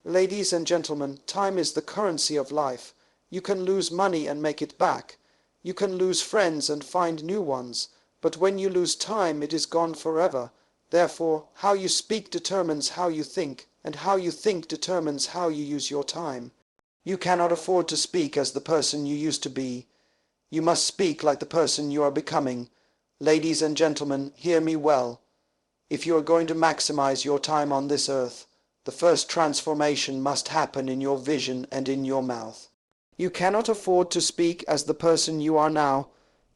Ladies and gentlemen, time is the currency of life. You can lose money and make it back. You can lose friends and find new ones. But when you lose time, it is gone forever. Therefore, how you speak determines how you think, and how you think determines how you use your time. You cannot afford to speak as the person you used to be. You must speak like the person you are becoming. Ladies and gentlemen, hear me well. If you are going to maximize your time on this earth, the first transformation must happen in your vision and in your mouth. You cannot afford to speak as the person you are now.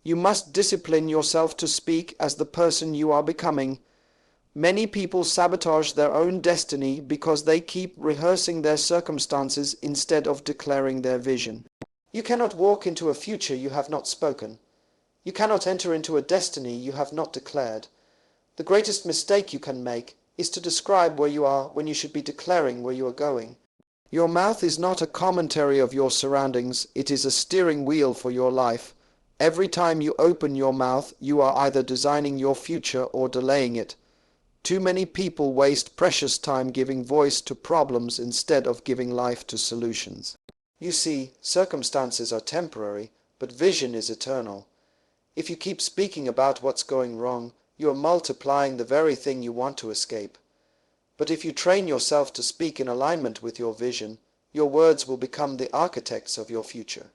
You must discipline yourself to speak as the person you are becoming. Many people sabotage their own destiny because they keep rehearsing their circumstances instead of declaring their vision. You cannot walk into a future you have not spoken. You cannot enter into a destiny you have not declared. The greatest mistake you can make is to describe where you are when you should be declaring where you are going. Your mouth is not a commentary of your surroundings, it is a steering wheel for your life. Every time you open your mouth, you are either designing your future or delaying it. Too many people waste precious time giving voice to problems instead of giving life to solutions. You see, circumstances are temporary, but vision is eternal. If you keep speaking about what's going wrong, you are multiplying the very thing you want to escape. But if you train yourself to speak in alignment with your vision, your words will become the architects of your future.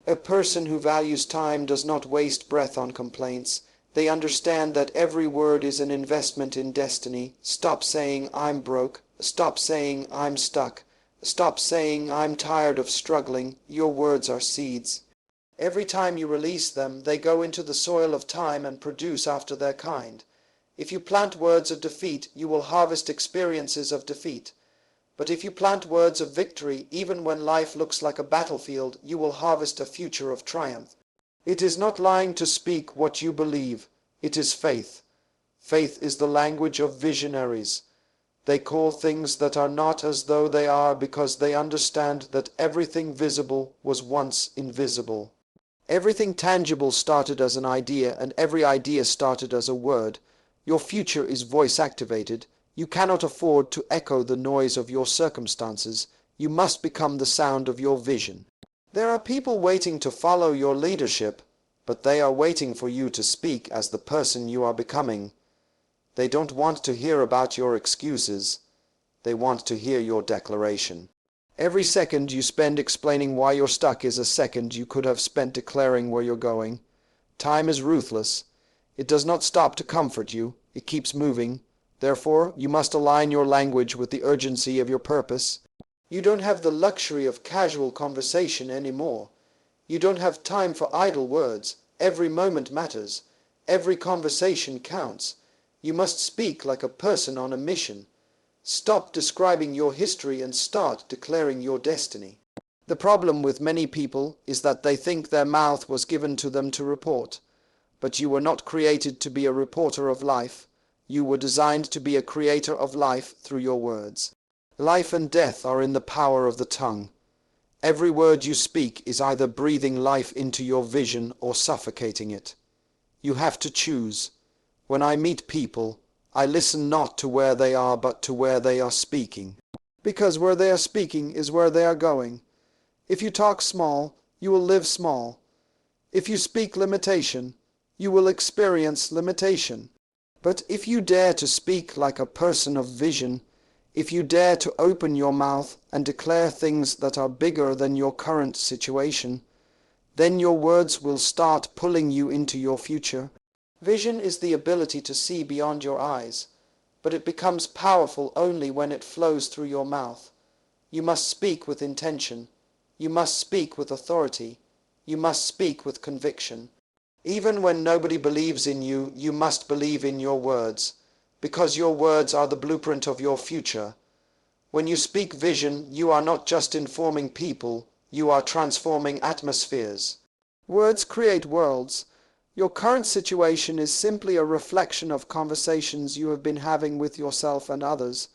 A person who values time does not waste breath on complaints. They understand that every word is an investment in destiny. Stop saying, "I'm broke." Stop saying, "I'm stuck." Stop saying, "I'm tired of struggling." Your words are seeds. Every time you release them, they go into the soil of time and produce after their kind. If you plant words of defeat, you will harvest experiences of defeat. But if you plant words of victory, even when life looks like a battlefield, you will harvest a future of triumph. It is not lying to speak what you believe. It is faith. Faith is the language of visionaries. They call things that are not as though they are because they understand that everything visible was once invisible. Everything tangible started as an idea, and every idea started as a word. Your future is voice-activated. You cannot afford to echo the noise of your circumstances. You must become the sound of your vision. There are people waiting to follow your leadership, but they are waiting for you to speak as the person you are becoming. They don't want to hear about your excuses. They want to hear your declaration. Every second you spend explaining why you're stuck is a second you could have spent declaring where you're going. Time is ruthless. It does not stop to comfort you. It keeps moving. Therefore, you must align your language with the urgency of your purpose. You don't have the luxury of casual conversation anymore. You don't have time for idle words. Every moment matters. Every conversation counts. You must speak like a person on a mission. Stop describing your history and start declaring your destiny. The problem with many people is that they think their mouth was given to them to report. But you were not created to be a reporter of life. You were designed to be a creator of life through your words. Life and death are in the power of the tongue. Every word you speak is either breathing life into your vision or suffocating it. You have to choose. When I meet people, I listen not to where they are but to where they are speaking. Because where they are speaking is where they are going. If you talk small, you will live small. If you speak limitation, you will experience limitation. But if you dare to speak like a person of vision, if you dare to open your mouth and declare things that are bigger than your current situation, then your words will start pulling you into your future. Vision is the ability to see beyond your eyes, but it becomes powerful only when it flows through your mouth. You must speak with intention. You must speak with authority. You must speak with conviction. Even when nobody believes in you, you must believe in your words, because your words are the blueprint of your future. When you speak vision, you are not just informing people, you are transforming atmospheres. Words create worlds. Your current situation is simply a reflection of conversations you have been having with yourself and others.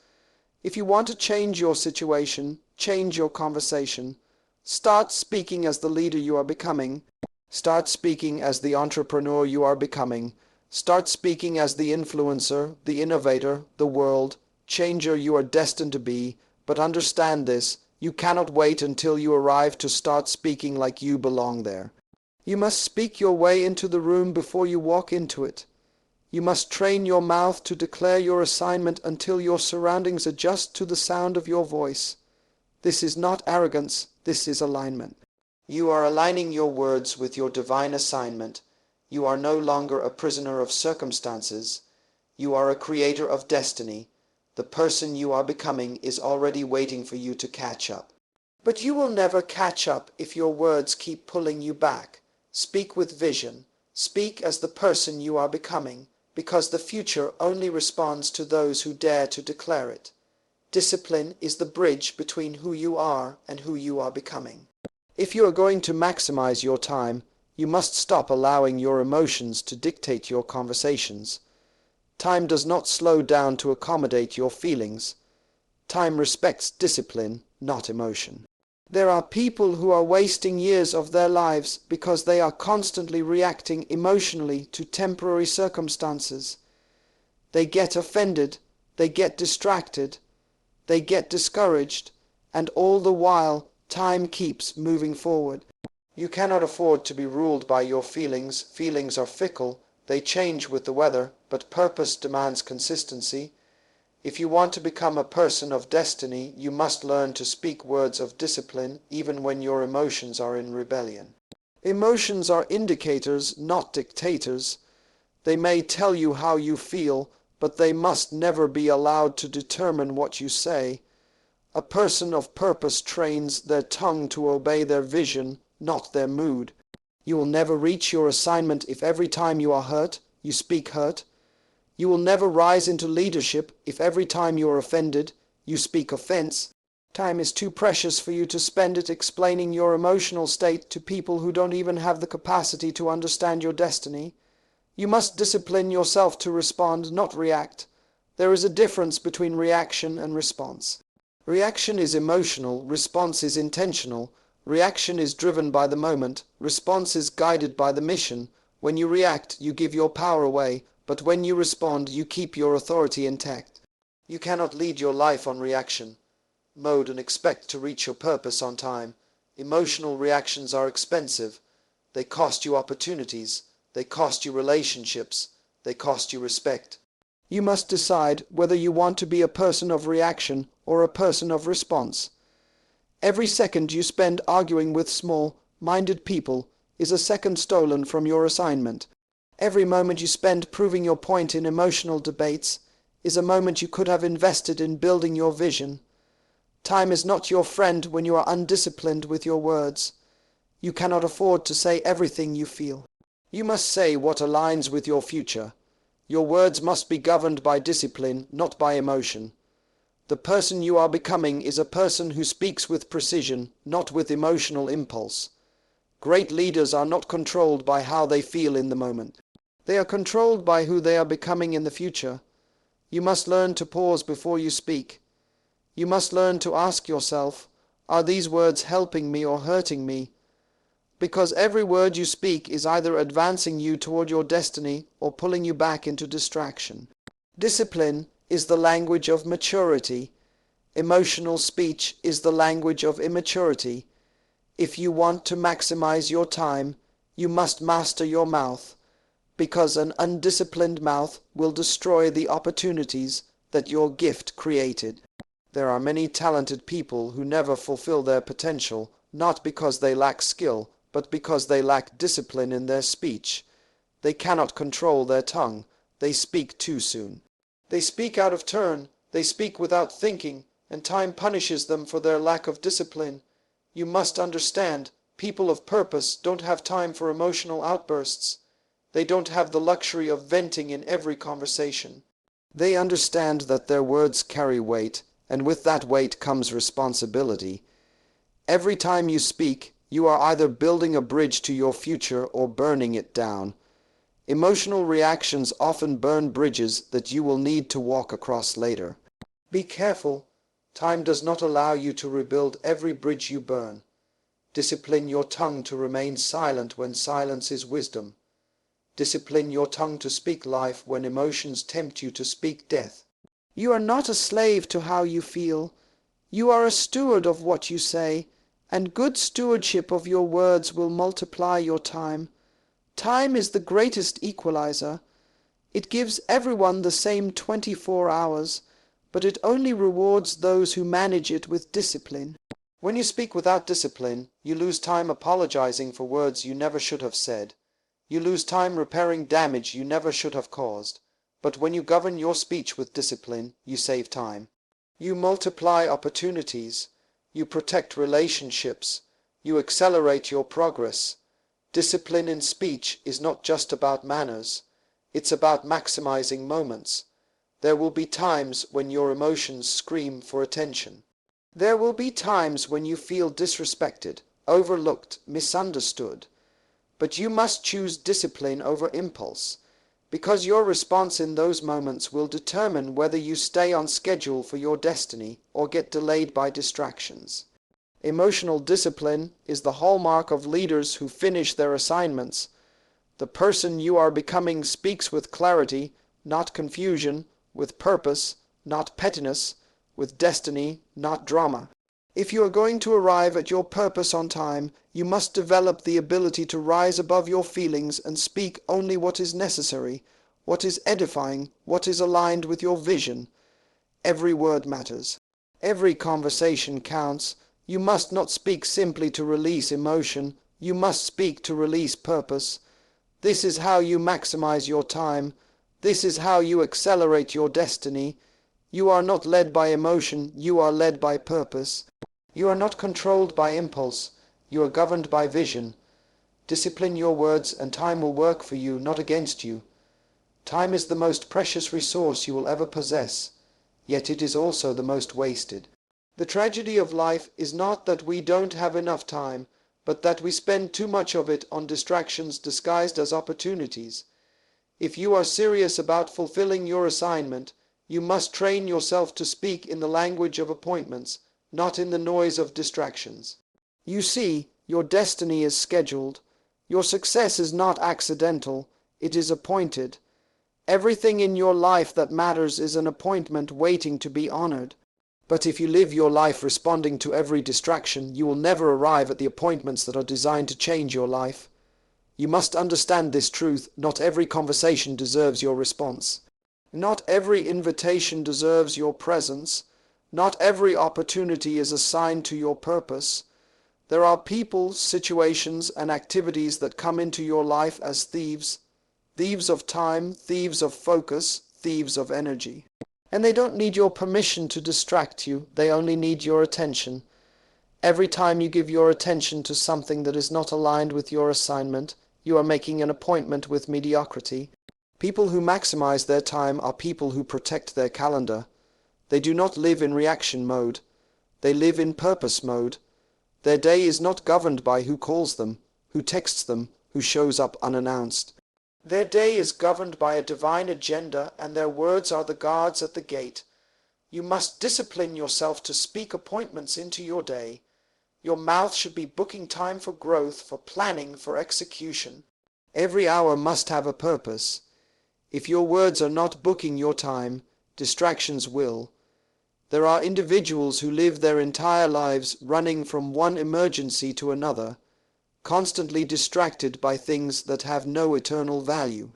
If you want to change your situation, change your conversation. Start speaking as the leader you are becoming. Start speaking as the entrepreneur you are becoming. Start speaking as the influencer, the innovator, the world changer you are destined to be. But understand this, you cannot wait until you arrive to start speaking like you belong there. You must speak your way into the room before you walk into it. You must train your mouth to declare your assignment until your surroundings adjust to the sound of your voice. This is not arrogance, this is alignment. You are aligning your words with your divine assignment. You are no longer a prisoner of circumstances. You are a creator of destiny. The person you are becoming is already waiting for you to catch up. But you will never catch up if your words keep pulling you back. Speak with vision. Speak as the person you are becoming, because the future only responds to those who dare to declare it. Discipline is the bridge between who you are and who you are becoming. If you are going to maximize your time, you must stop allowing your emotions to dictate your conversations. Time does not slow down to accommodate your feelings. Time respects discipline, not emotion. There are people who are wasting years of their lives because they are constantly reacting emotionally to temporary circumstances. They get offended, they get distracted, they get discouraged, and all the while time keeps moving forward. You cannot afford to be ruled by your feelings. Feelings are fickle. They change with the weather, but purpose demands consistency. If you want to become a person of destiny, you must learn to speak words of discipline even when your emotions are in rebellion. Emotions are indicators, not dictators. They may tell you how you feel, but they must never be allowed to determine what you say. A person of purpose trains their tongue to obey their vision, not their mood. You will never reach your assignment if every time you are hurt, you speak hurt. You will never rise into leadership if every time you are offended, you speak offense. Time is too precious for you to spend it explaining your emotional state to people who don't even have the capacity to understand your destiny. You must discipline yourself to respond, not react. There is a difference between reaction and response. Reaction is emotional, response is intentional. Reaction is driven by the moment, response is guided by the mission. When you react, you give your power away, but when you respond, you keep your authority intact. You cannot lead your life on reaction mode and expect to reach your purpose on time. Emotional reactions are expensive. They cost you opportunities. They cost you relationships. They cost you respect. You must decide whether you want to be a person of reaction or a person of response. Every second you spend arguing with small-minded people is a second stolen from your assignment. Every moment you spend proving your point in emotional debates is a moment you could have invested in building your vision. Time is not your friend when you are undisciplined with your words. You cannot afford to say everything you feel. You must say what aligns with your future. Your words must be governed by discipline, not by emotion. The person you are becoming is a person who speaks with precision, not with emotional impulse. Great leaders are not controlled by how they feel in the moment. They are controlled by who they are becoming in the future. You must learn to pause before you speak. You must learn to ask yourself, are these words helping me or hurting me? Because every word you speak is either advancing you toward your destiny or pulling you back into distraction. Discipline is the language of maturity. Emotional speech is the language of immaturity. If you want to maximize your time, you must master your mouth, because an undisciplined mouth will destroy the opportunities that your gift created. There are many talented people who never fulfill their potential, not because they lack skill, but because they lack discipline in their speech. They cannot control their tongue. They speak too soon. They speak out of turn. They speak without thinking, and time punishes them for their lack of discipline. You must understand, people of purpose don't have time for emotional outbursts. They don't have the luxury of venting in every conversation. They understand that their words carry weight, and with that weight comes responsibility. Every time you speak, you are either building a bridge to your future or burning it down. Emotional reactions often burn bridges that you will need to walk across later. Be careful. Time does not allow you to rebuild every bridge you burn. Discipline your tongue to remain silent when silence is wisdom. Discipline your tongue to speak life when emotions tempt you to speak death. You are not a slave to how you feel. You are a steward of what you say, and good stewardship of your words will multiply your time. Time is the greatest equalizer. It gives everyone the same 24 hours, but it only rewards those who manage it with discipline. When you speak without discipline, you lose time apologizing for words you never should have said. You lose time repairing damage you never should have caused. But when you govern your speech with discipline, you save time. You multiply opportunities. You protect relationships. You accelerate your progress. Discipline in speech is not just about manners. It's about maximizing moments. There will be times when your emotions scream for attention. There will be times when you feel disrespected, overlooked, misunderstood. But you must choose discipline over impulse, because your response in those moments will determine whether you stay on schedule for your destiny or get delayed by distractions. Emotional discipline is the hallmark of leaders who finish their assignments. The person you are becoming speaks with clarity, not confusion, with purpose, not pettiness, with destiny, not drama. If you are going to arrive at your purpose on time, you must develop the ability to rise above your feelings and speak only what is necessary, what is edifying, what is aligned with your vision. Every word matters. Every conversation counts. You must not speak simply to release emotion. You must speak to release purpose. This is how you maximize your time. This is how you accelerate your destiny. You are not led by emotion. You are led by purpose. You are not controlled by impulse. You are governed by vision. Discipline your words and time will work for you, not against you. Time is the most precious resource you will ever possess, yet it is also the most wasted. The tragedy of life is not that we don't have enough time, but that we spend too much of it on distractions disguised as opportunities. If you are serious about fulfilling your assignment, you must train yourself to speak in the language of appointments, not in the noise of distractions. You see, your destiny is scheduled. Your success is not accidental, it is appointed. Everything in your life that matters is an appointment waiting to be honored. But if you live your life responding to every distraction, you will never arrive at the appointments that are designed to change your life. You must understand this truth. Not every conversation deserves your response. Not every invitation deserves your presence. Not every opportunity is assigned to your purpose. There are people, situations, and activities that come into your life as thieves. Thieves of time, thieves of focus, thieves of energy. And they don't need your permission to distract you, they only need your attention. Every time you give your attention to something that is not aligned with your assignment, you are making an appointment with mediocrity. People who maximize their time are people who protect their calendar. They do not live in reaction mode. They live in purpose mode. Their day is not governed by who calls them, who texts them, who shows up unannounced. Their day is governed by a divine agenda, and their words are the guards at the gate. You must discipline yourself to speak appointments into your day. Your mouth should be booking time for growth, for planning, for execution. Every hour must have a purpose. If your words are not booking your time, distractions will. There are individuals who live their entire lives running from one emergency to another, constantly distracted by things that have no eternal value.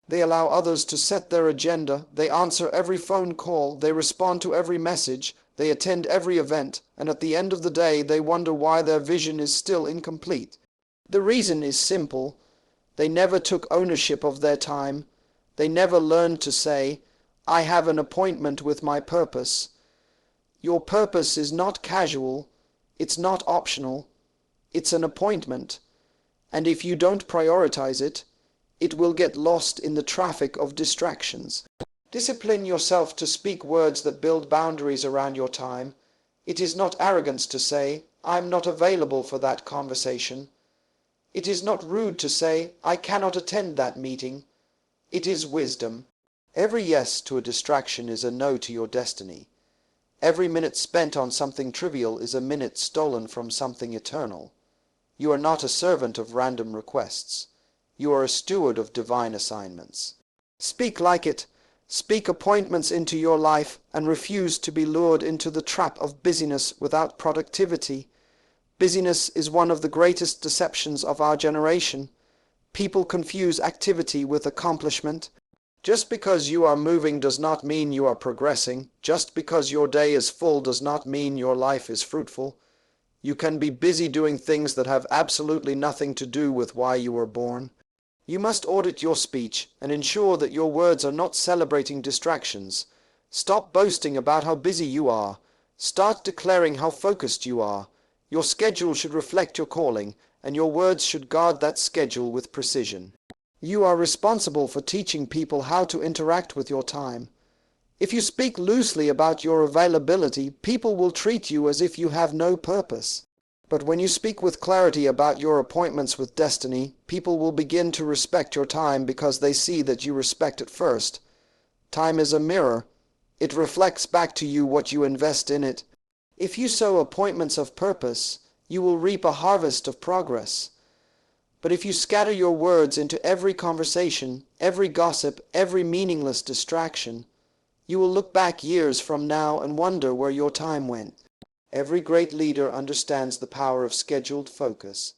They allow others to set their agenda, they answer every phone call, they respond to every message, they attend every event, and at the end of the day they wonder why their vision is still incomplete. The reason is simple. They never took ownership of their time. They never learned to say, "I have an appointment with my purpose." Your purpose is not casual, it's not optional. It's an appointment, and if you don't prioritize it, it will get lost in the traffic of distractions. Discipline yourself to speak words that build boundaries around your time. It is not arrogance to say, "I'm not available for that conversation." It is not rude to say, "I cannot attend that meeting." It is wisdom. Every yes to a distraction is a no to your destiny. Every minute spent on something trivial is a minute stolen from something eternal. You are not a servant of random requests. You are a steward of divine assignments. Speak like it. Speak appointments into your life and refuse to be lured into the trap of busyness without productivity. Busyness is one of the greatest deceptions of our generation. People confuse activity with accomplishment. Just because you are moving does not mean you are progressing. Just because your day is full does not mean your life is fruitful. You can be busy doing things that have absolutely nothing to do with why you were born. You must audit your speech and ensure that your words are not celebrating distractions. Stop boasting about how busy you are. Start declaring how focused you are. Your schedule should reflect your calling, and your words should guard that schedule with precision. You are responsible for teaching people how to interact with your time. If you speak loosely about your availability, people will treat you as if you have no purpose. But when you speak with clarity about your appointments with destiny, people will begin to respect your time because they see that you respect it first. Time is a mirror. It reflects back to you what you invest in it. If you sow appointments of purpose, you will reap a harvest of progress. But if you scatter your words into every conversation, every gossip, every meaningless distraction, you will look back years from now and wonder where your time went. Every great leader understands the power of scheduled focus.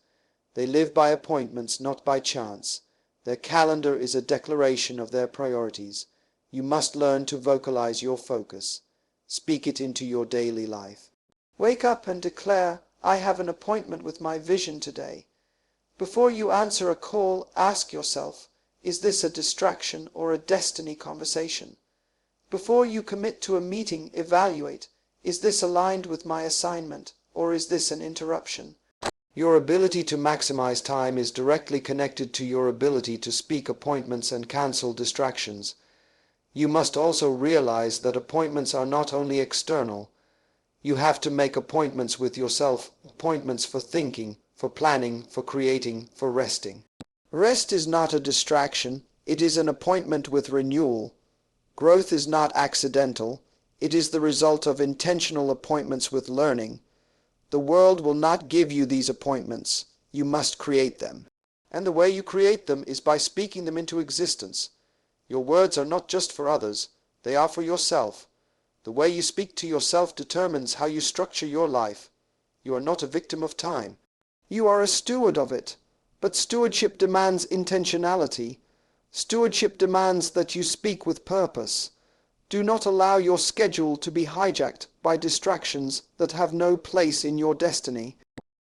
They live by appointments, not by chance. Their calendar is a declaration of their priorities. You must learn to vocalize your focus. Speak it into your daily life. Wake up and declare, "I have an appointment with my vision today." Before you answer a call, ask yourself, is this a distraction or a destiny conversation? Before you commit to a meeting, evaluate, is this aligned with my assignment, or is this an interruption? Your ability to maximize time is directly connected to your ability to speak appointments and cancel distractions. You must also realize that appointments are not only external. You have to make appointments with yourself, appointments for thinking, for planning, for creating, for resting. Rest is not a distraction, it is an appointment with renewal. Growth is not accidental. It is the result of intentional appointments with learning. The world will not give you these appointments. You must create them. And the way you create them is by speaking them into existence. Your words are not just for others. They are for yourself. The way you speak to yourself determines how you structure your life. You are not a victim of time. You are a steward of it. But stewardship demands intentionality. Stewardship demands that you speak with purpose. Do not allow your schedule to be hijacked by distractions that have no place in your destiny.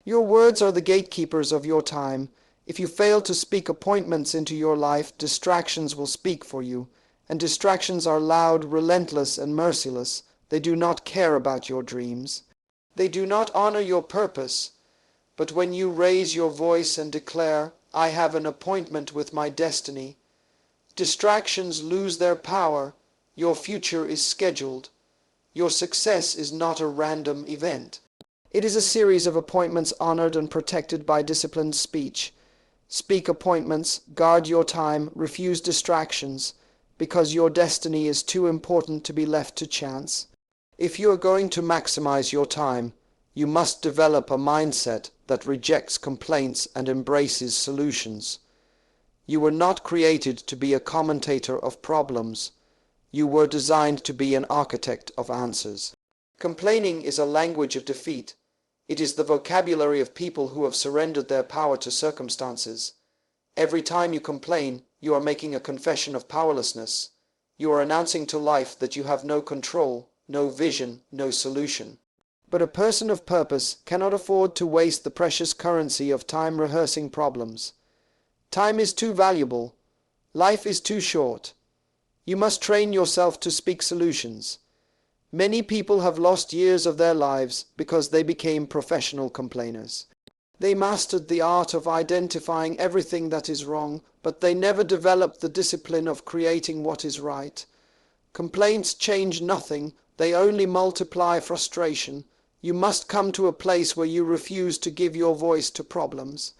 Your words are the gatekeepers of your time. If you fail to speak appointments into your life, distractions will speak for you. And distractions are loud, relentless, and merciless. They do not care about your dreams. They do not honor your purpose. But when you raise your voice and declare, "I have an appointment with my destiny," distractions lose their power. Your future is scheduled. Your success is not a random event. It is a series of appointments honored and protected by disciplined speech. Speak appointments, guard your time, refuse distractions, because your destiny is too important to be left to chance. If you are going to maximize your time, you must develop a mindset that rejects complaints and embraces solutions. You were not created to be a commentator of problems. You were designed to be an architect of answers. Complaining is a language of defeat. It is the vocabulary of people who have surrendered their power to circumstances. Every time you complain, you are making a confession of powerlessness. You are announcing to life that you have no control, no vision, no solution. But a person of purpose cannot afford to waste the precious currency of time rehearsing problems. Time is too valuable. Life is too short. You must train yourself to speak solutions. Many people have lost years of their lives because they became professional complainers. They mastered the art of identifying everything that is wrong, but they never developed the discipline of creating what is right. Complaints change nothing, they only multiply frustration. You must come to a place where you refuse to give your voice to problems.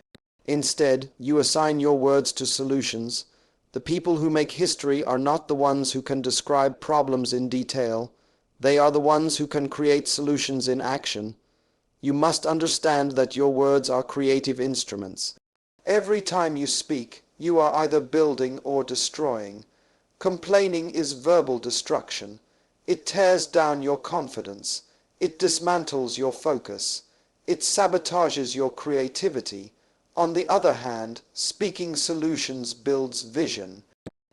Instead, you assign your words to solutions. The people who make history are not the ones who can describe problems in detail. They are the ones who can create solutions in action. You must understand that your words are creative instruments. Every time you speak, you are either building or destroying. Complaining is verbal destruction. It tears down your confidence. It dismantles your focus. It sabotages your creativity. On the other hand, speaking solutions builds vision.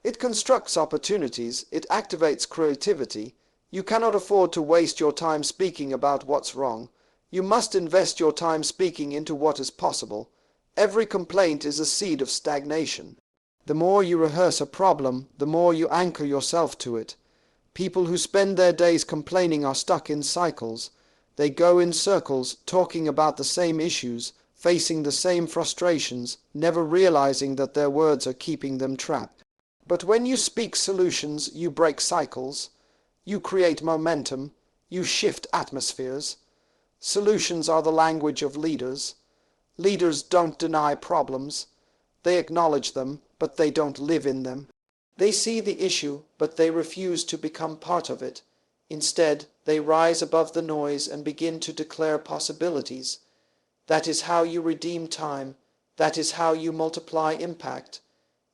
It constructs opportunities. It activates creativity. You cannot afford to waste your time speaking about what's wrong. You must invest your time speaking into what is possible. Every complaint is a seed of stagnation. The more you rehearse a problem, the more you anchor yourself to it. People who spend their days complaining are stuck in cycles. They go in circles, talking about the same issues, facing the same frustrations, never realizing that their words are keeping them trapped. But when you speak solutions, you break cycles. You create momentum. You shift atmospheres. Solutions are the language of leaders. Leaders don't deny problems. They acknowledge them, but they don't live in them. They see the issue, but they refuse to become part of it. Instead, they rise above the noise and begin to declare possibilities. That is how you redeem time. That is how you multiply impact.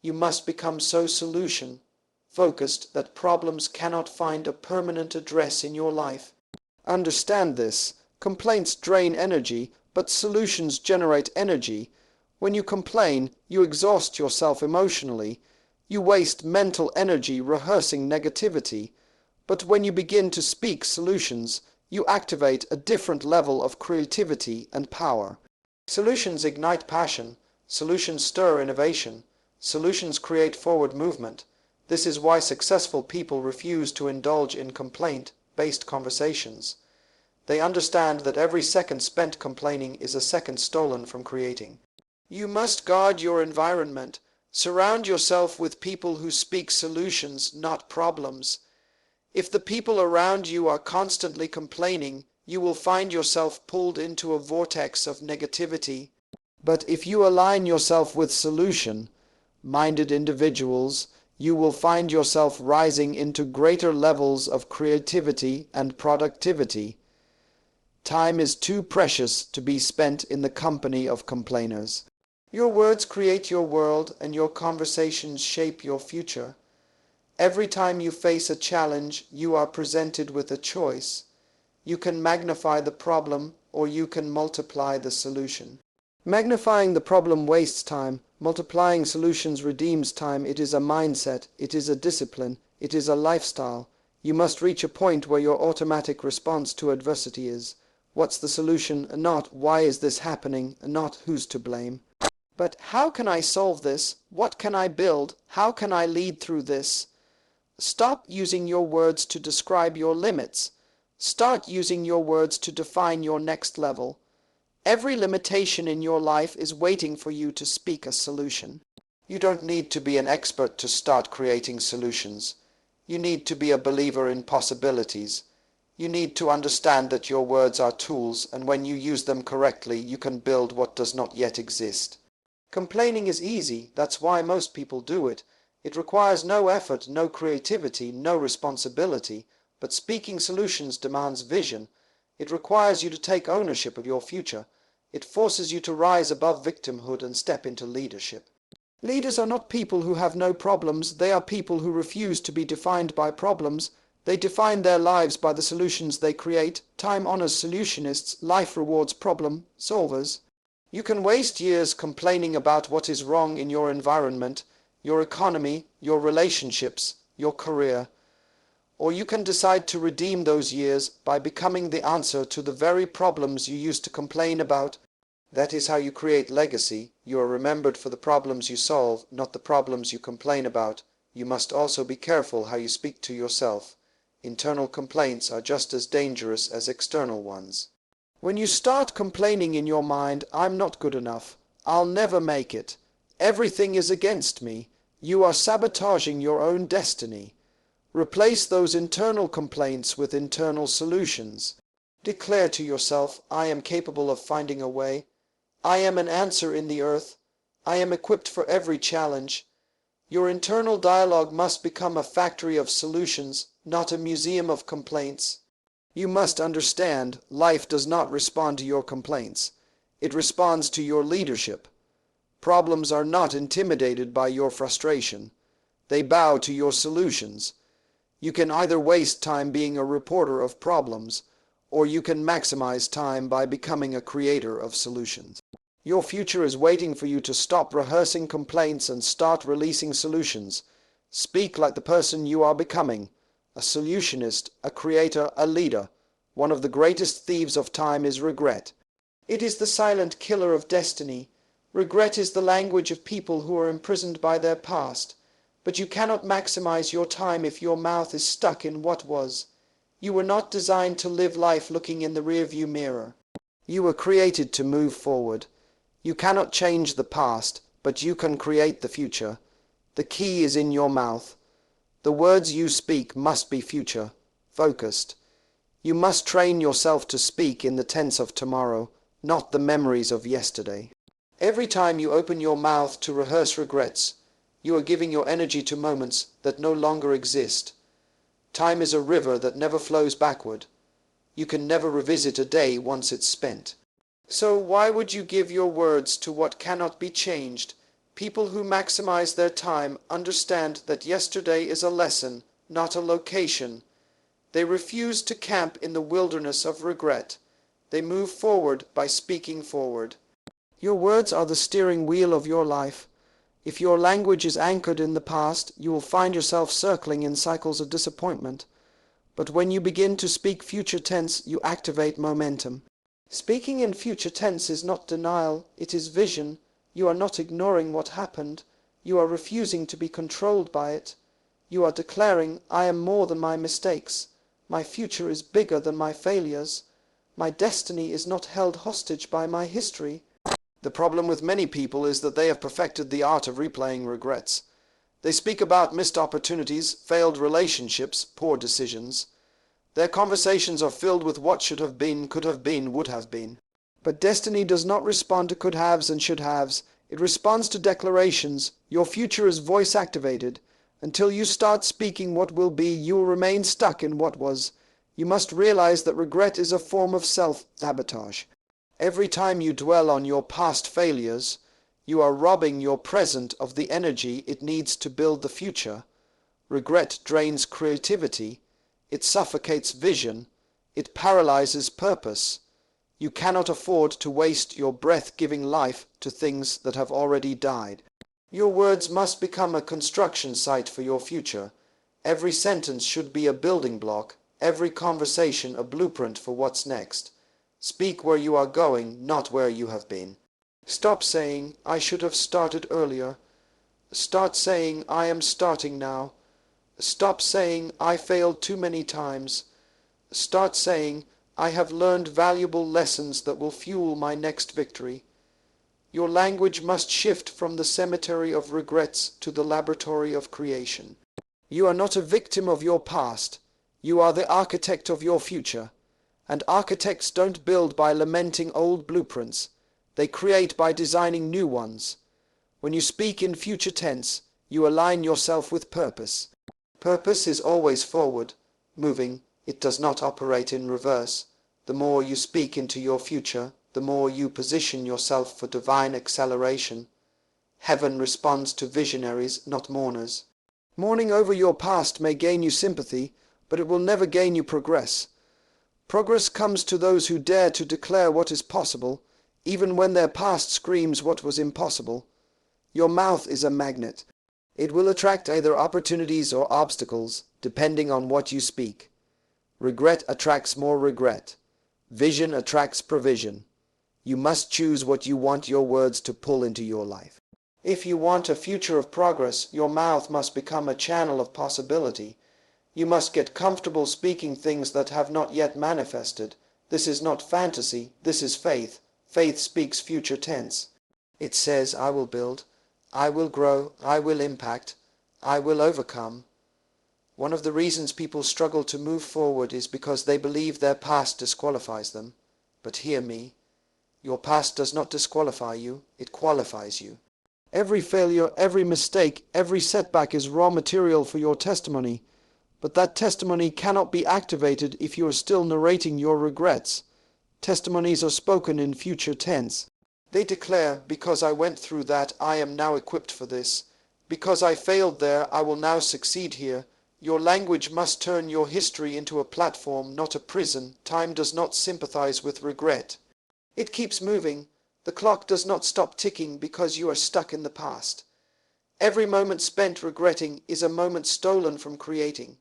You must become so solution-focused that problems cannot find a permanent address in your life. Understand this. Complaints drain energy, but solutions generate energy. When you complain, you exhaust yourself emotionally. You waste mental energy rehearsing negativity. But when you begin to speak solutions, you activate a different level of creativity and power. Solutions ignite passion. Solutions stir innovation. Solutions create forward movement. This is why successful people refuse to indulge in complaint-based conversations. They understand that every second spent complaining is a second stolen from creating. You must guard your environment. Surround yourself with people who speak solutions, not problems. If the people around you are constantly complaining, you will find yourself pulled into a vortex of negativity. But if you align yourself with solution-minded individuals, you will find yourself rising into greater levels of creativity and productivity. Time is too precious to be spent in the company of complainers. Your words create your world, and your conversations shape your future. Every time you face a challenge, you are presented with a choice. You can magnify the problem, or you can multiply the solution. Magnifying the problem wastes time. Multiplying solutions redeems time. It is a mindset. It is a discipline. It is a lifestyle. You must reach a point where your automatic response to adversity is, what's the solution, and not why is this happening, and not who's to blame. But how can I solve this? What can I build? How can I lead through this? Stop using your words to describe your limits. Start using your words to define your next level. Every limitation in your life is waiting for you to speak a solution. You don't need to be an expert to start creating solutions. You need to be a believer in possibilities. You need to understand that your words are tools, and when you use them correctly, you can build what does not yet exist. Complaining is easy. That's why most people do it. It requires no effort, no creativity, no responsibility. But speaking solutions demands vision. It requires you to take ownership of your future. It forces you to rise above victimhood and step into leadership. Leaders are not people who have no problems. They are people who refuse to be defined by problems. They define their lives by the solutions they create. Time honors solutionists. Life rewards problem solvers. You can waste years complaining about what is wrong in your environment, your economy, your relationships, your career. Or you can decide to redeem those years by becoming the answer to the very problems you used to complain about. That is how you create legacy. You are remembered for the problems you solve, not the problems you complain about. You must also be careful how you speak to yourself. Internal complaints are just as dangerous as external ones. When you start complaining in your mind, I'm not good enough, I'll never make it, everything is against me, you are sabotaging your own destiny. Replace those internal complaints with internal solutions. Declare to yourself, I am capable of finding a way. I am an answer in the earth. I am equipped for every challenge. Your internal dialogue must become a factory of solutions, not a museum of complaints. You must understand, life does not respond to your complaints. It responds to your leadership. Problems are not intimidated by your frustration. They bow to your solutions. You can either waste time being a reporter of problems, or you can maximize time by becoming a creator of solutions. Your future is waiting for you to stop rehearsing complaints and start releasing solutions. Speak like the person you are becoming, a solutionist, a creator, a leader. One of the greatest thieves of time is regret. It is the silent killer of destiny. Regret is the language of people who are imprisoned by their past. But you cannot maximize your time if your mouth is stuck in what was. You were not designed to live life looking in the rearview mirror. You were created to move forward. You cannot change the past, but you can create the future. The key is in your mouth. The words you speak must be future, focused. You must train yourself to speak in the tense of tomorrow, not the memories of yesterday. Every time you open your mouth to rehearse regrets, you are giving your energy to moments that no longer exist. Time is a river that never flows backward. You can never revisit a day once it's spent. So why would you give your words to what cannot be changed? People who maximize their time understand that yesterday is a lesson, not a location. They refuse to camp in the wilderness of regret. They move forward by speaking forward. Your words are the steering wheel of your life. If your language is anchored in the past, you will find yourself circling in cycles of disappointment. But when you begin to speak future tense, you activate momentum. Speaking in future tense is not denial, it is vision. You are not ignoring what happened. You are refusing to be controlled by it. You are declaring, I am more than my mistakes. My future is bigger than my failures. My destiny is not held hostage by my history. The problem with many people is that they have perfected the art of replaying regrets. They speak about missed opportunities, failed relationships, poor decisions. Their conversations are filled with what should have been, could have been, would have been. But destiny does not respond to could-haves and should-haves. It responds to declarations. Your future is voice-activated. Until you start speaking what will be, you will remain stuck in what was. You must realize that regret is a form of self-sabotage. Every time you dwell on your past failures, you are robbing your present of the energy it needs to build the future. Regret drains creativity. It suffocates vision. It paralyzes purpose. You cannot afford to waste your breath-giving life to things that have already died. Your words must become a construction site for your future. Every sentence should be a building block, every conversation a blueprint for what's next. Speak where you are going, not where you have been. Stop saying, I should have started earlier. Start saying, I am starting now. Stop saying, I failed too many times. Start saying, I have learned valuable lessons that will fuel my next victory. Your language must shift from the cemetery of regrets to the laboratory of creation. You are not a victim of your past. You are the architect of your future. And architects don't build by lamenting old blueprints. They create by designing new ones. When you speak in future tense, you align yourself with purpose. Purpose is always forward, moving. It does not operate in reverse. The more you speak into your future, the more you position yourself for divine acceleration. Heaven responds to visionaries, not mourners. Mourning over your past may gain you sympathy, but it will never gain you progress. Progress comes to those who dare to declare what is possible, even when their past screams what was impossible. Your mouth is a magnet. It will attract either opportunities or obstacles, depending on what you speak. Regret attracts more regret. Vision attracts provision. You must choose what you want your words to pull into your life. If you want a future of progress, your mouth must become a channel of possibility. You must get comfortable speaking things that have not yet manifested. This is not fantasy, this is faith. Faith speaks future tense. It says, I will build, I will grow, I will impact, I will overcome. One of the reasons people struggle to move forward is because they believe their past disqualifies them. But hear me. Your past does not disqualify you, it qualifies you. Every failure, every mistake, every setback is raw material for your testimony. But that testimony cannot be activated if you are still narrating your regrets. Testimonies are spoken in future tense. They declare, because I went through that, I am now equipped for this. Because I failed there, I will now succeed here. Your language must turn your history into a platform, not a prison. Time does not sympathize with regret. It keeps moving. The clock does not stop ticking because you are stuck in the past. Every moment spent regretting is a moment stolen from creating.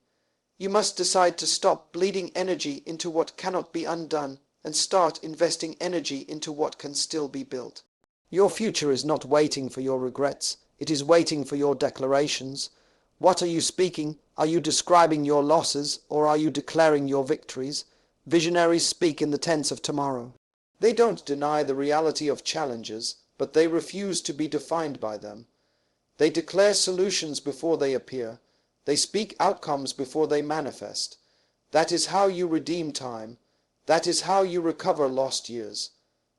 You must decide to stop bleeding energy into what cannot be undone and start investing energy into what can still be built. Your future is not waiting for your regrets. It is waiting for your declarations. What are you speaking? Are you describing your losses, or are you declaring your victories? Visionaries speak in the tense of tomorrow. They don't deny the reality of challenges, but they refuse to be defined by them. They declare solutions before they appear. They speak outcomes before they manifest. That is how you redeem time. That is how you recover lost years.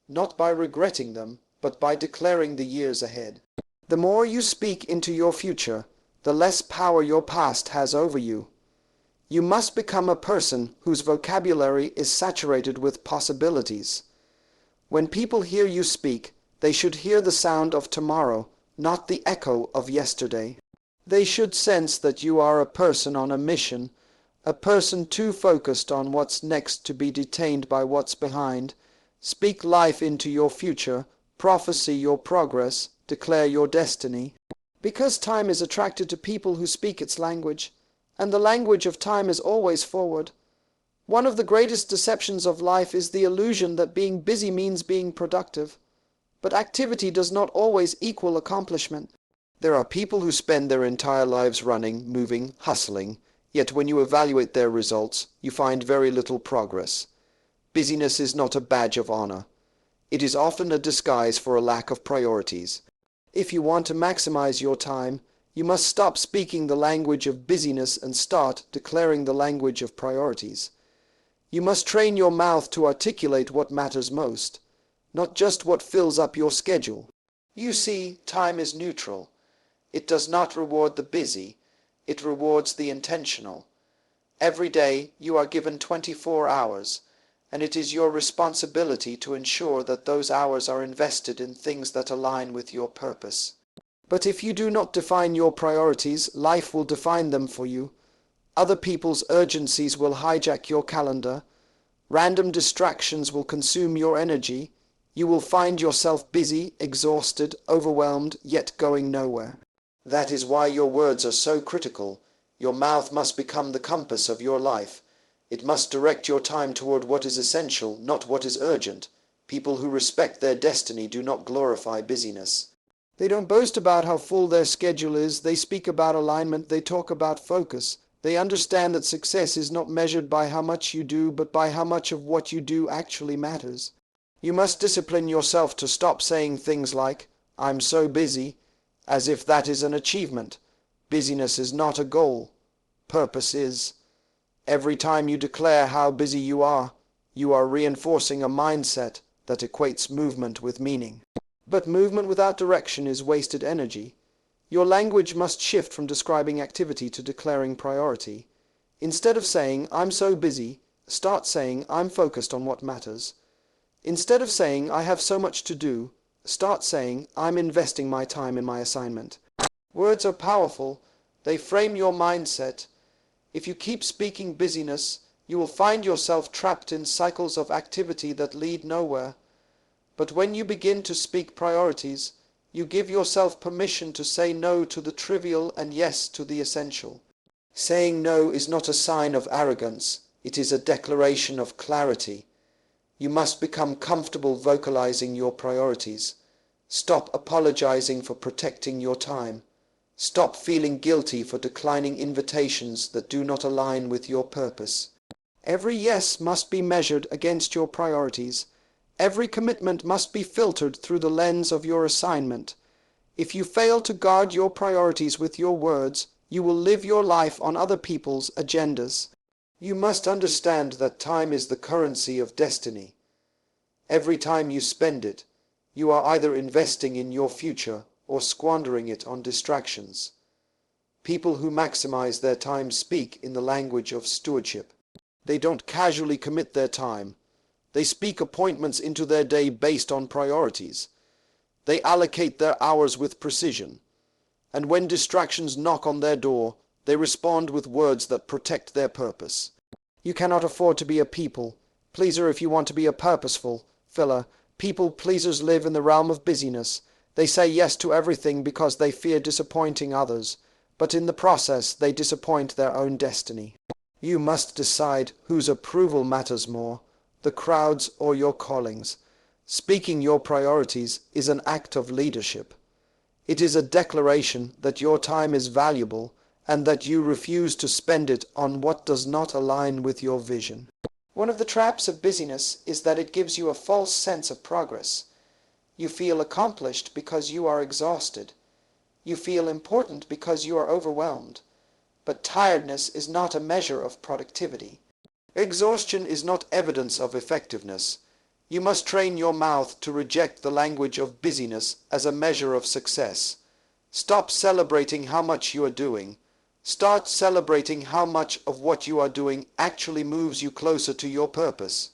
Not by regretting them, but by declaring the years ahead. The more you speak into your future, the less power your past has over you. You must become a person whose vocabulary is saturated with possibilities. When people hear you speak, they should hear the sound of tomorrow, not the echo of yesterday. They should sense that you are a person on a mission, a person too focused on what's next to be detained by what's behind. Speak life into your future, prophesy your progress, declare your destiny. Because time is attracted to people who speak its language, and the language of time is always forward. One of the greatest deceptions of life is the illusion that being busy means being productive. But activity does not always equal accomplishment. There are people who spend their entire lives running, moving, hustling, yet when you evaluate their results, you find very little progress. Busyness is not a badge of honor. It is often a disguise for a lack of priorities. If you want to maximize your time, you must stop speaking the language of busyness and start declaring the language of priorities. You must train your mouth to articulate what matters most, not just what fills up your schedule. You see, time is neutral. It does not reward the busy. It rewards the intentional. Every day you are given 24 hours, and it is your responsibility to ensure that those hours are invested in things that align with your purpose. But if you do not define your priorities, life will define them for you. Other people's urgencies will hijack your calendar. Random distractions will consume your energy. You will find yourself busy, exhausted, overwhelmed, yet going nowhere. That is why your words are so critical. Your mouth must become the compass of your life. It must direct your time toward what is essential, not what is urgent. People who respect their destiny do not glorify busyness. They don't boast about how full their schedule is. They speak about alignment. They talk about focus. They understand that success is not measured by how much you do, but by how much of what you do actually matters. You must discipline yourself to stop saying things like, "I'm so busy," as if that is an achievement. Busyness is not a goal. Purpose is. Every time you declare how busy you are reinforcing a mindset that equates movement with meaning. But movement without direction is wasted energy. Your language must shift from describing activity to declaring priority. Instead of saying, "I'm so busy," start saying, "I'm focused on what matters." Instead of saying, "I have so much to do," start saying, "I'm investing my time in my assignment." Words are powerful. They frame your mindset. If you keep speaking busyness, you will find yourself trapped in cycles of activity that lead nowhere. But when you begin to speak priorities, you give yourself permission to say no to the trivial and yes to the essential. Saying no is not a sign of arrogance. It is a declaration of clarity. You must become comfortable vocalizing your priorities. Stop apologizing for protecting your time. Stop feeling guilty for declining invitations that do not align with your purpose. Every yes must be measured against your priorities. Every commitment must be filtered through the lens of your assignment. If you fail to guard your priorities with your words, you will live your life on other people's agendas. You must understand that time is the currency of destiny. Every time you spend it, you are either investing in your future or squandering it on distractions. People who maximize their time speak in the language of stewardship. They don't casually commit their time. They speak appointments into their day based on priorities. They allocate their hours with precision. And when distractions knock on their door, they respond with words that protect their purpose. You cannot afford to be a people pleaser if you want to be a purposeful filler. People pleasers live in the realm of busyness. They say yes to everything because they fear disappointing others, but in the process they disappoint their own destiny. You must decide whose approval matters more, the crowd's or your callings. Speaking your priorities is an act of leadership. It is a declaration that your time is valuable and that you refuse to spend it on what does not align with your vision. One of the traps of busyness is that it gives you a false sense of progress. You feel accomplished because you are exhausted. You feel important because you are overwhelmed. But tiredness is not a measure of productivity. Exhaustion is not evidence of effectiveness. You must train your mouth to reject the language of busyness as a measure of success. Stop celebrating how much you are doing. Start celebrating how much of what you are doing actually moves you closer to your purpose.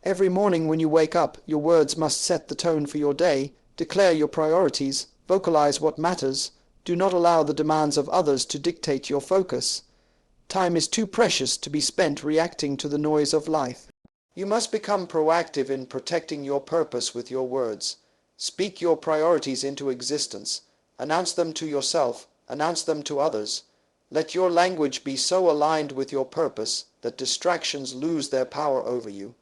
Every morning when you wake up, your words must set the tone for your day. Declare your priorities. Vocalize what matters. Do not allow the demands of others to dictate your focus. Time is too precious to be spent reacting to the noise of life. You must become proactive in protecting your purpose with your words. Speak your priorities into existence. Announce them to yourself. Announce them to others. Let your language be so aligned with your purpose that distractions lose their power over you.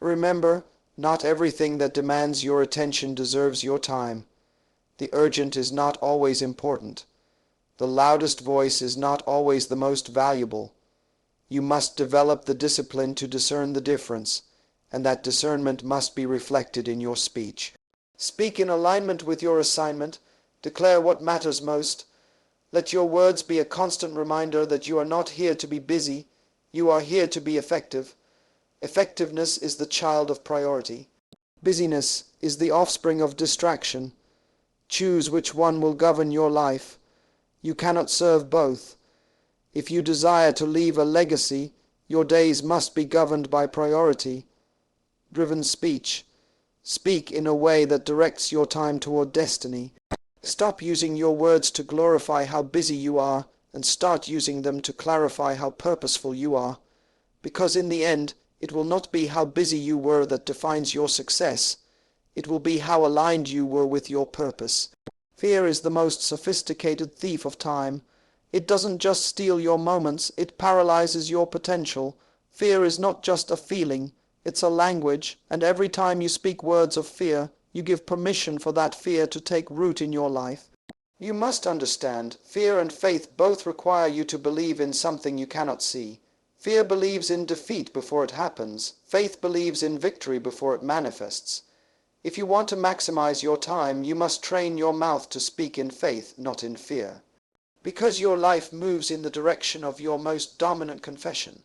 Remember, not everything that demands your attention deserves your time. The urgent is not always important. The loudest voice is not always the most valuable. You must develop the discipline to discern the difference, and that discernment must be reflected in your speech. Speak in alignment with your assignment. Declare what matters most. Let your words be a constant reminder that you are not here to be busy. You are here to be effective. Effectiveness is the child of priority. Busyness is the offspring of distraction. Choose which one will govern your life. You cannot serve both. If you desire to leave a legacy, your days must be governed by priority-driven speech. Speak in a way that directs your time toward destiny. Stop using your words to glorify how busy you are and start using them to clarify how purposeful you are. Because in the end, it will not be how busy you were that defines your success. It will be how aligned you were with your purpose. Fear is the most sophisticated thief of time. It doesn't just steal your moments, it paralyzes your potential. Fear is not just a feeling, it's a language, and every time you speak words of fear, you give permission for that fear to take root in your life. You must understand, fear and faith both require you to believe in something you cannot see. Fear believes in defeat before it happens. Faith believes in victory before it manifests. If you want to maximize your time, you must train your mouth to speak in faith, not in fear. Because your life moves in the direction of your most dominant confession.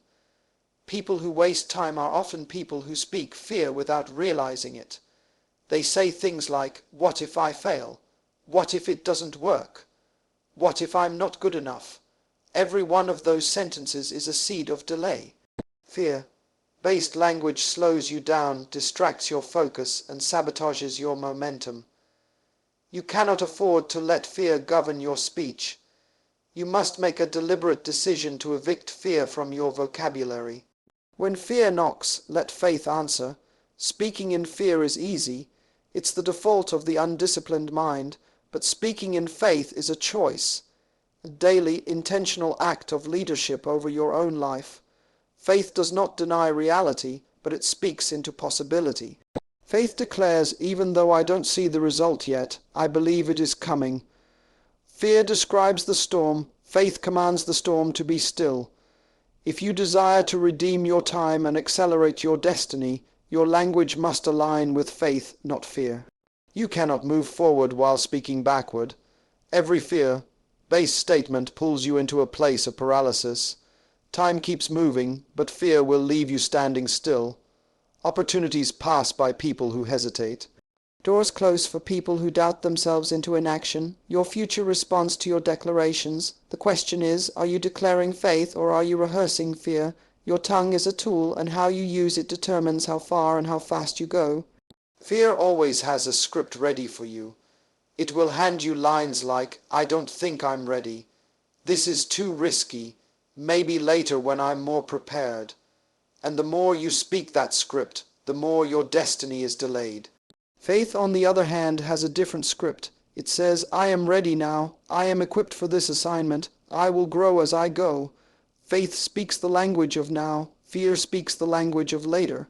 People who waste time are often people who speak fear without realizing it. They say things like, "What if I fail? What if it doesn't work? What if I'm not good enough?" Every one of those sentences is a seed of delay. Fear-based language slows you down, distracts your focus, and sabotages your momentum. You cannot afford to let fear govern your speech. You must make a deliberate decision to evict fear from your vocabulary. When fear knocks, let faith answer. Speaking in fear is easy. It's the default of the undisciplined mind, but speaking in faith is a choice, a daily, intentional act of leadership over your own life. Faith does not deny reality, but it speaks into possibility. Faith declares, even though I don't see the result yet, I believe it is coming. Fear describes the storm, faith commands the storm to be still. If you desire to redeem your time and accelerate your destiny, your language must align with faith, not fear. You cannot move forward while speaking backward. Every fear-based statement pulls you into a place of paralysis. Time keeps moving, but fear will leave you standing still. Opportunities pass by people who hesitate. Doors close for people who doubt themselves into inaction. Your future responds to your declarations. The question is, are you declaring faith or are you rehearsing fear? Your tongue is a tool, and how you use it determines how far and how fast you go. Fear always has a script ready for you. It will hand you lines like, "I don't think I'm ready. This is too risky. Maybe later when I'm more prepared." And the more you speak that script, the more your destiny is delayed. Faith, on the other hand, has a different script. It says, "I am ready now. I am equipped for this assignment. I will grow as I go." Faith speaks the language of now. Fear speaks the language of later.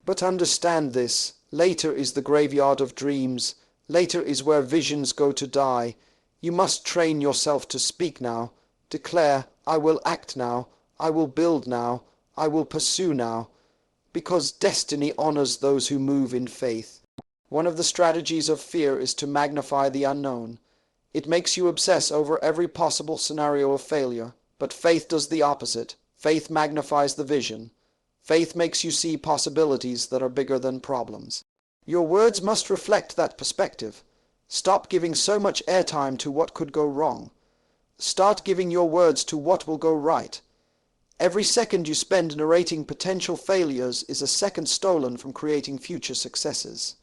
But understand this. Later is the graveyard of dreams. Later is where visions go to die. You must train yourself to speak now. Declare, "I will act now. I will build now. I will pursue now." Because destiny honors those who move in faith. One of the strategies of fear is to magnify the unknown. It makes you obsess over every possible scenario of failure. But faith does the opposite. Faith magnifies the vision. Faith makes you see possibilities that are bigger than problems. Your words must reflect that perspective. Stop giving so much airtime to what could go wrong. Start giving your words to what will go right. Every second you spend narrating potential failures is a second stolen from creating future successes.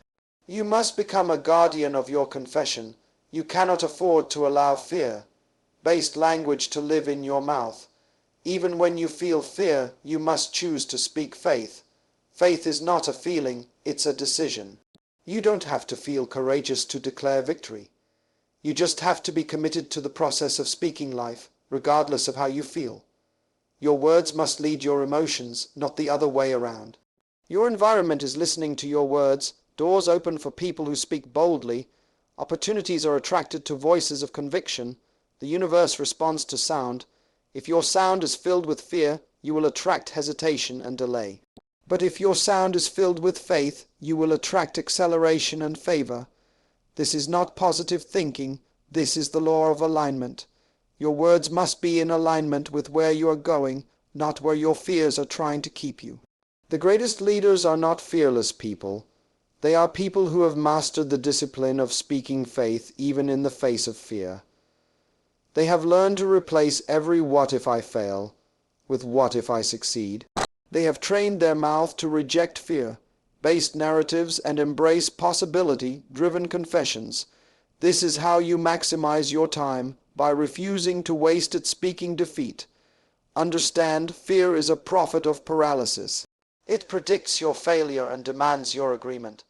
You must become a guardian of your confession. You cannot afford to allow fear-based language to live in your mouth. Even when you feel fear, you must choose to speak faith. Faith is not a feeling, it's a decision. You don't have to feel courageous to declare victory. You just have to be committed to the process of speaking life, regardless of how you feel. Your words must lead your emotions, not the other way around. Your environment is listening to your words. Doors open for people who speak boldly. Opportunities are attracted to voices of conviction. The universe responds to sound. If your sound is filled with fear, you will attract hesitation and delay. But if your sound is filled with faith, you will attract acceleration and favor. This is not positive thinking. This is the law of alignment. Your words must be in alignment with where you are going, not where your fears are trying to keep you. The greatest leaders are not fearless people. They are people who have mastered the discipline of speaking faith even in the face of fear. They have learned to replace every "what if I fail" with "what if I succeed." They have trained their mouth to reject fear-based narratives and embrace possibility-driven confessions. This is how you maximize your time, by refusing to waste it speaking defeat. Understand, fear is a prophet of paralysis. It predicts your failure and demands your agreement.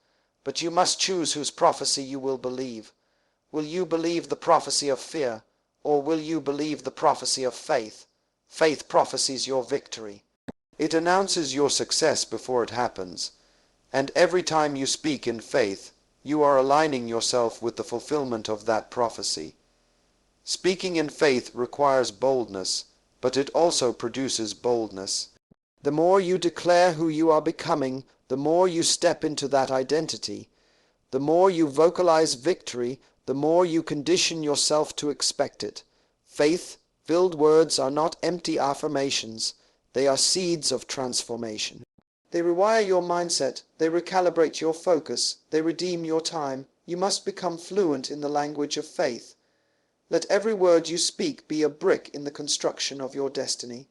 But you must choose whose prophecy you will believe. Will you believe the prophecy of fear, or will you believe the prophecy of faith? Faith prophesies your victory. It announces your success before it happens. And every time you speak in faith, you are aligning yourself with the fulfillment of that prophecy. Speaking in faith requires boldness, but it also produces boldness. The more you declare who you are becoming, the more you step into that identity. The more you vocalize victory, the more you condition yourself to expect it. Faith-filled words are not empty affirmations. They are seeds of transformation. They rewire your mindset. They recalibrate your focus. They redeem your time. You must become fluent in the language of faith. Let every word you speak be a brick in the construction of your destiny.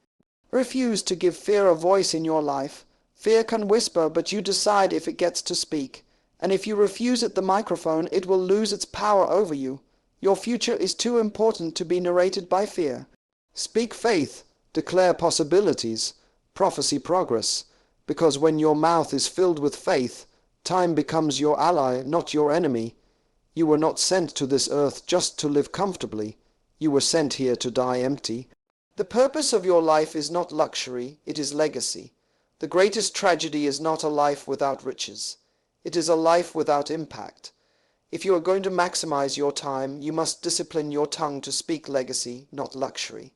Refuse to give fear a voice in your life. Fear can whisper, but you decide if it gets to speak. And if you refuse it the microphone, it will lose its power over you. Your future is too important to be narrated by fear. Speak faith. Declare possibilities. Prophesy progress. Because when your mouth is filled with faith, time becomes your ally, not your enemy. You were not sent to this earth just to live comfortably. You were sent here to die empty. The purpose of your life is not luxury, it is legacy. The greatest tragedy is not a life without riches. It is a life without impact. If you are going to maximize your time, you must discipline your tongue to speak legacy, not luxury.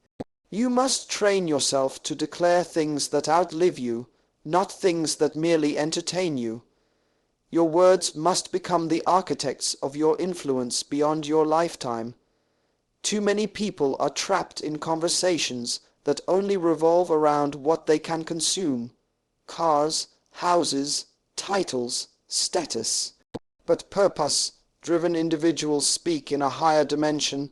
You must train yourself to declare things that outlive you, not things that merely entertain you. Your words must become the architects of your influence beyond your lifetime. Too many people are trapped in conversations that only revolve around what they can consume: cars, houses, titles, status. But purpose-driven individuals speak in a higher dimension.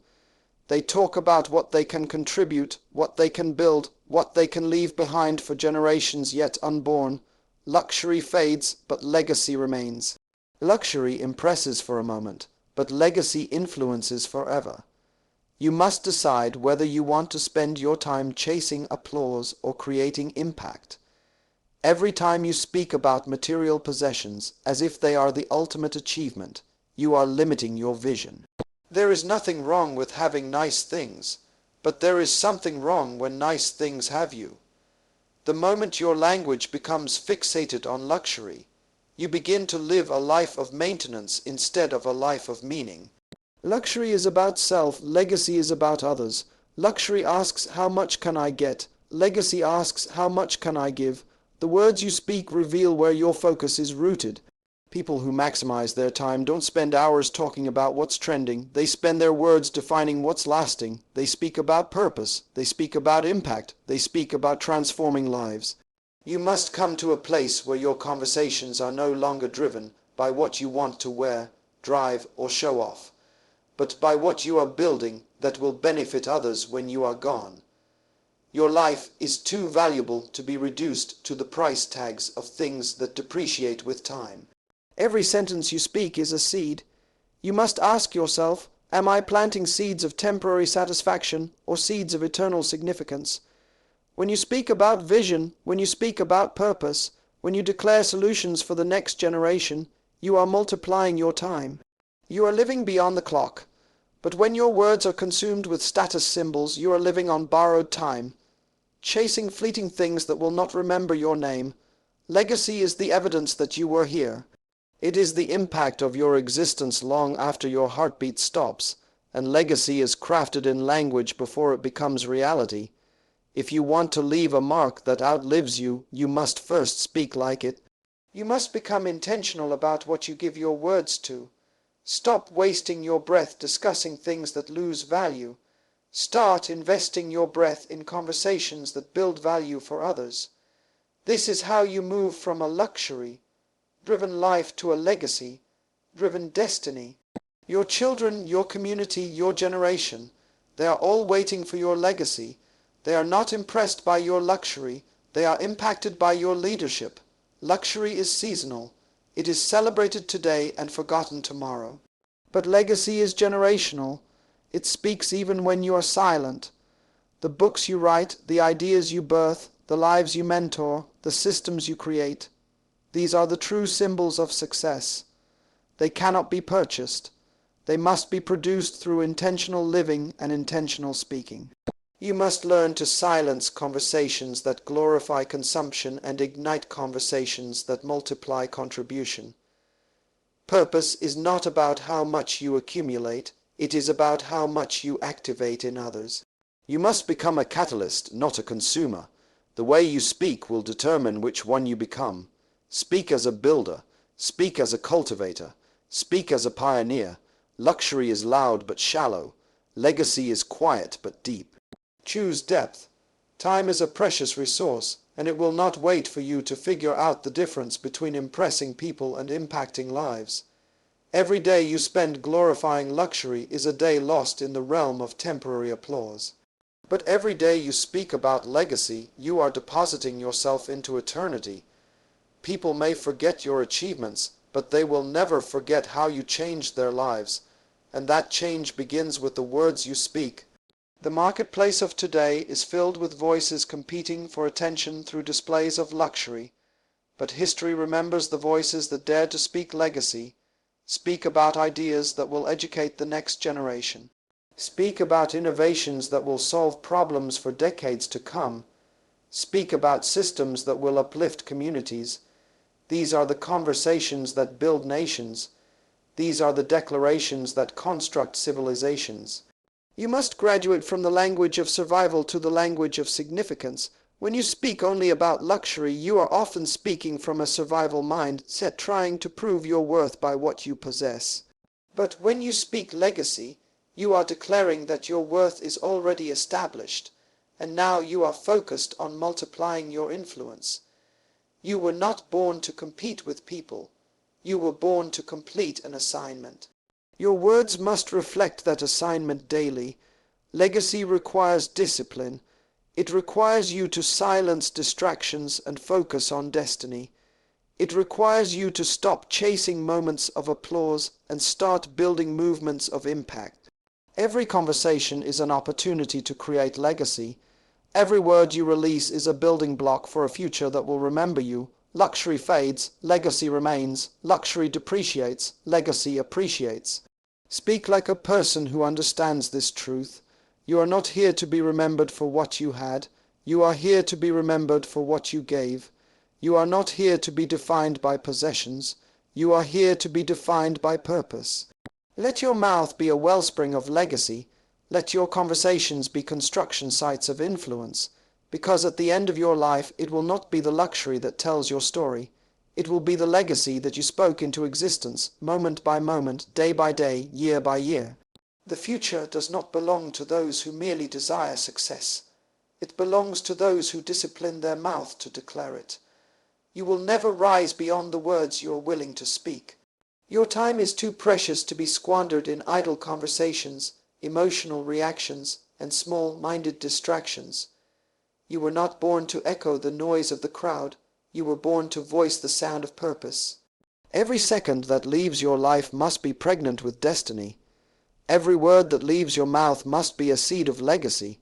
They talk about what they can contribute, what they can build, what they can leave behind for generations yet unborn. Luxury fades, but legacy remains. Luxury impresses for a moment, but legacy influences forever. You must decide whether you want to spend your time chasing applause or creating impact. Every time you speak about material possessions as if they are the ultimate achievement, you are limiting your vision. There is nothing wrong with having nice things, but there is something wrong when nice things have you. The moment your language becomes fixated on luxury, you begin to live a life of maintenance instead of a life of meaning. Luxury is about self, legacy is about others. Luxury asks, how much can I get? Legacy asks, how much can I give? The words you speak reveal where your focus is rooted. People who maximize their time don't spend hours talking about what's trending. They spend their words defining what's lasting. They speak about purpose. They speak about impact. They speak about transforming lives. You must come to a place where your conversations are no longer driven by what you want to wear, drive, or show off, but by what you are building that will benefit others when you are gone. Your life is too valuable to be reduced to the price tags of things that depreciate with time. Every sentence you speak is a seed. You must ask yourself, am I planting seeds of temporary satisfaction or seeds of eternal significance? When you speak about vision, when you speak about purpose, when you declare solutions for the next generation, you are multiplying your time. You are living beyond the clock. But when your words are consumed with status symbols, you are living on borrowed time, chasing fleeting things that will not remember your name. Legacy is the evidence that you were here. It is the impact of your existence long after your heartbeat stops, and legacy is crafted in language before it becomes reality. If you want to leave a mark that outlives you, you must first speak like it. You must become intentional about what you give your words to. Stop wasting your breath discussing things that lose value. Start investing your breath in conversations that build value for others. This is how you move from a luxury-driven life to a legacy-driven destiny. Your children, your community, your generation, they are all waiting for your legacy. They are not impressed by your luxury. They are impacted by your leadership. Luxury is seasonal. It is celebrated today and forgotten tomorrow. But legacy is generational. It speaks even when you are silent. The books you write, the ideas you birth, the lives you mentor, the systems you create, these are the true symbols of success. They cannot be purchased. They must be produced through intentional living and intentional speaking. You must learn to silence conversations that glorify consumption and ignite conversations that multiply contribution. Purpose is not about how much you accumulate, it is about how much you activate in others. You must become a catalyst, not a consumer. The way you speak will determine which one you become. Speak as a builder, speak as a cultivator, speak as a pioneer. Luxury is loud but shallow. Legacy is quiet but deep. Choose depth. Time is a precious resource, and it will not wait for you to figure out the difference between impressing people and impacting lives. Every day you spend glorifying luxury is a day lost in the realm of temporary applause. But every day you speak about legacy, you are depositing yourself into eternity. People may forget your achievements, but they will never forget how you changed their lives, and that change begins with the words you speak. The marketplace of today is filled with voices competing for attention through displays of luxury, but history remembers the voices that dare to speak legacy, speak about ideas that will educate the next generation, speak about innovations that will solve problems for decades to come, speak about systems that will uplift communities. These are the conversations that build nations. These are the declarations that construct civilizations. You must graduate from the language of survival to the language of significance. When you speak only about luxury, you are often speaking from a survival mindset, trying to prove your worth by what you possess. But when you speak legacy, you are declaring that your worth is already established, and now you are focused on multiplying your influence. You were not born to compete with people. You were born to complete an assignment. Your words must reflect that assignment daily. Legacy requires discipline. It requires you to silence distractions and focus on destiny. It requires you to stop chasing moments of applause and start building movements of impact. Every conversation is an opportunity to create legacy. Every word you release is a building block for a future that will remember you. Luxury fades, legacy remains. Luxury depreciates, legacy appreciates. Speak like a person who understands this truth. You are not here to be remembered for what you had. You are here to be remembered for what you gave. You are not here to be defined by possessions. You are here to be defined by purpose. Let your mouth be a wellspring of legacy. Let your conversations be construction sites of influence. Because at the end of your life, it will not be the luxury that tells your story. It will be the legacy that you spoke into existence, moment by moment, day by day, year by year. The future does not belong to those who merely desire success. It belongs to those who discipline their mouth to declare it. You will never rise beyond the words you are willing to speak. Your time is too precious to be squandered in idle conversations, emotional reactions, and small-minded distractions. You were not born to echo the noise of the crowd. You were born to voice the sound of purpose. Every second that leaves your life must be pregnant with destiny. Every word that leaves your mouth must be a seed of legacy.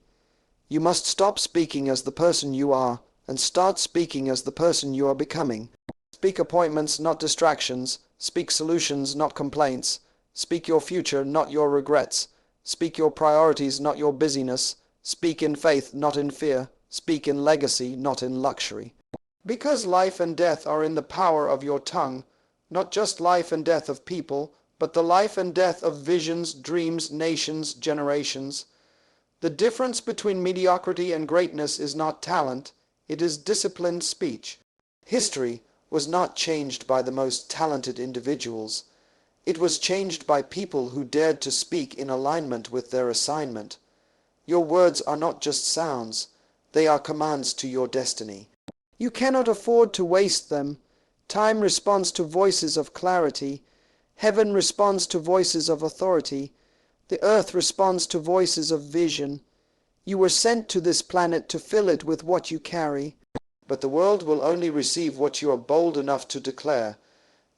You must stop speaking as the person you are and start speaking as the person you are becoming. Speak appointments, not distractions. Speak solutions, not complaints. Speak your future, not your regrets. Speak your priorities, not your busyness. Speak in faith, not in fear. Speak in legacy, not in luxury. Because life and death are in the power of your tongue, not just life and death of people, but the life and death of visions, dreams, nations, generations. The difference between mediocrity and greatness is not talent, it is disciplined speech. History was not changed by the most talented individuals. It was changed by people who dared to speak in alignment with their assignment. Your words are not just sounds, they are commands to your destiny. You cannot afford to waste them. Time responds to voices of clarity. Heaven responds to voices of authority. The earth responds to voices of vision. You were sent to this planet to fill it with what you carry. But the world will only receive what you are bold enough to declare.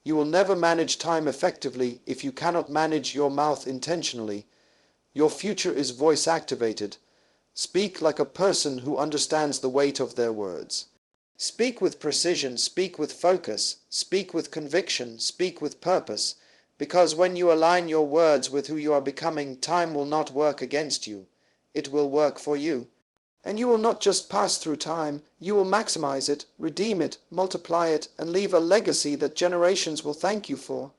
You will never manage time effectively if you cannot manage your mouth intentionally. Your future is voice-activated. Speak like a person who understands the weight of their words. Speak with precision, speak with focus, speak with conviction, speak with purpose, because when you align your words with who you are becoming, time will not work against you. It will work for you. And you will not just pass through time, you will maximize it, redeem it, multiply it, and leave a legacy that generations will thank you for.